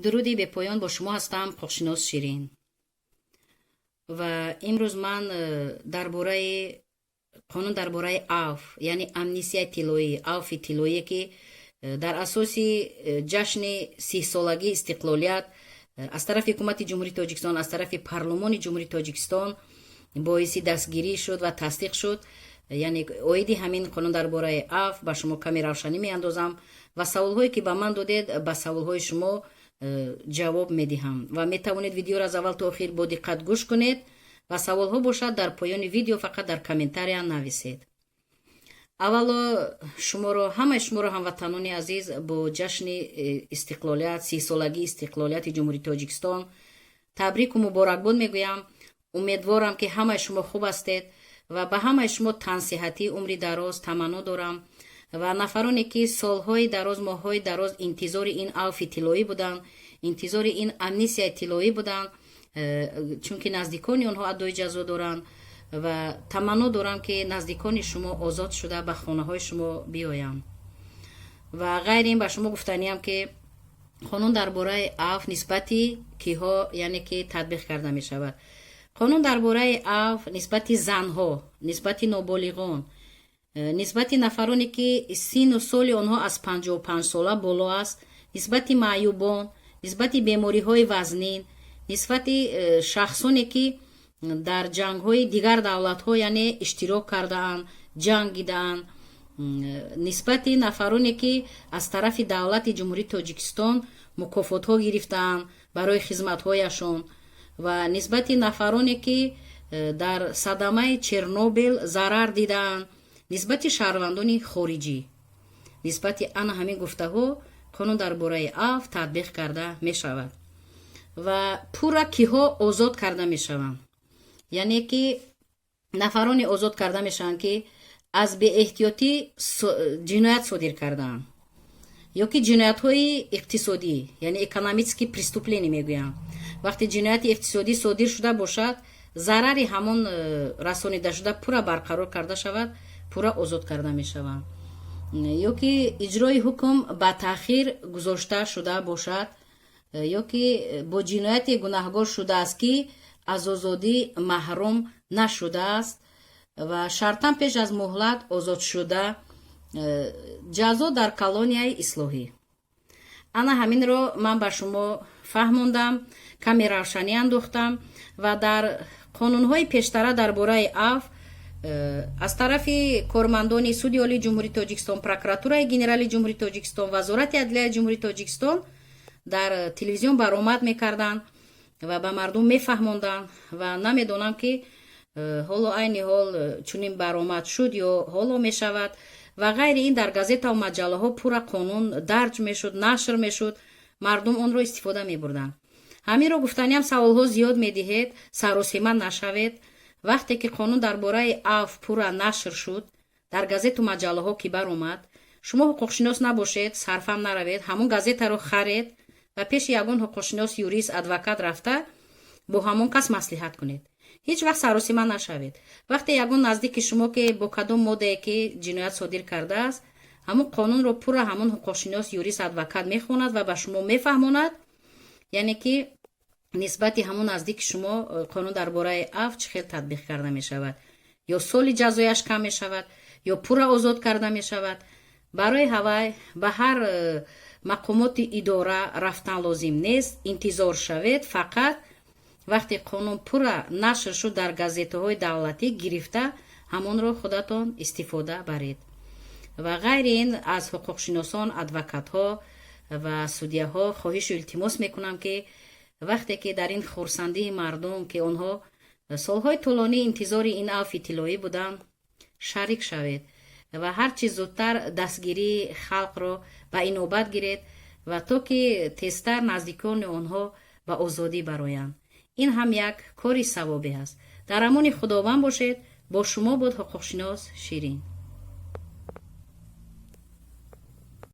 درودی به پایان با شما هستم، خودشناس شیرین. و امروز من قانون درباره عفو یعنی امنیستی طلایی، عفو طلایی که در اساس جشن 30 سالگی استقلالیت از طرف حکومت جمهوری تاجیکستان، از طرف پارلمان جمهوری تاجیکستان باعث دستگیری شد و تصدیق شد. یعنی اویدی همین قانون درباره عفو با شما کمی روشنی میاندازم و سوالهایی که به من دادید به سوالهای شما جواب میدهم و میتوانید ویدیو را از اول تا آخر با دقت گوش کنید و سوالها باشد در پایان ویدیو فقط در کامنتاری نویسید. اولا همه شما را هموطنان عزیز با جشن استقلالیت 30 سالگی استقلالیت جمهوری تاجیکستان تبریک و مبارکباد میگویم. امیدوارم که همه شما خوب هستید و به همه شما تن صحتی عمری دراز تمنا دارم و نفرانی که سالهای دراز ماههای دراز انتظار این عفو طلایی بودن، انتظار این امنیستی طلایی بودن، چون که نزدیکانی آنها ادعای جزا دارن و تمنا دارم که نزدیکان شما آزاد شده به خانه های شما بیاین. و غیر این به شما گفتنیم که قانون درباره عفو نسبتی کیها یعنی که تطبیق کرده می شود. قانون درباره عفو نسبت زنها، نسبت نابالغان، نسبت نفرانی که سن و سال آنها از 55 ساله بالا است، نسبت معیوبان، نسبت بیماری های وزنین، نسبت شخصانی که در جنگ های دیگر دولت ها یعنی اشتراک کرده اند، جنگیده اند، نسبت نفرانی که از طرف دولت جمهوری تاجیکستان مکافات ها گرفتند برای خدمت هایشان و نسبت نفرانی که در صدمه چرنوبیل ضرر دیدند، نسبت شهروندان خارجی، نسبت آن همین گفته ها قانون درباره عفو تطبیق کرده می شود و پورا کیها آزاد کرده می شوند. یعنی که نفران آزاد کرده می شوند که از بی احتیاطی جنایت صادر کردن یا که جنایت های اقتصادی یعنی اکونومیسکی پریستوپلینی می گویند. وقتی جنایت اقتصادی صادر شده باشد ضرر همون رسانیده شده پورا برقرار کرده شود، پورا آزاد کرده می شوند. یا که اجرای حکم با تأخیر گذاشته شده باشد یا که با جنایت گناهگار شده است که از آزادی محروم نشده است و شرطاً پیش از مهلت آزاد شده جزا در کلونیای اصلاحی. انا همین رو من به شما فهموندم، کمی روشنی انداختم و در قانونهای پیشتر درباره عفو از طرف کارمندان سود عالی جمهوری تاجیکستان، پروکراتورای گنرال جمهوری تاجیکستان، وزارت عدلیه جمهوری تاجیکستان در تلویزیون برآمد میکردن و به مردم میفهموندن و نمیدونم که حالا عین حال چنین برآمد شد یا حالا میشود و غیر این در گازیتا و مجله ها پورا قانون درج میشد، نشر میشد، مردم اون رو استفاده میبردن. همین رو گفتنیم سوال ها زیاد میدهید، سراسیمه نشوید. وقتی که قانون درباره عفو پورا نشر شد در گازیت و مجله ها که بر اومد، شما حقوقشناس نباشید، صرفم نروید، همون گازیت رو خرید و پیش یگان حقوقشناس، یوریست، ادوکات رفته با همون کس مصلحت کنید. هیچ وقت سراسیمه نشوید. وقتی یگان نزدیک شما که با کدام ماده که جنایت صادر کرده است، همون قانون رو پورا همون حقوقشناس، یوریست، ادوکات میخواند و به شما میفهماند. یعنی که نسبت همون نزدیک شما قانون درباره عفو چه خیلی تطبیق کرده می شود، یا سال جزایش کم می شود یا پورا آزاد کرده می شود. برای هوای به هر مقامات اداره رفتن لازم نیست، انتظار شوید. فقط وقتی قانون پورا نشر شد در گازیته های دولتی گرفته همون رو خودتان استفاده برید. و غیر این از حقوقشناسان، ادوکات ها و سودیه ها خواهش و التماس میکنم که وقتی که در این خورسندی مردم که آنها سالهای طولانی انتظار این عفو طلایی بودن شریک شوید و هر چی زودتر دستگیری خلق را به این نوبت گیرید و تا که تیزتر نزدیکان آنها به آزادی برآیند. این هم یک کاری ثوابی است. در امان خداوند باشید. با شما بود حقوقشناس شیرین.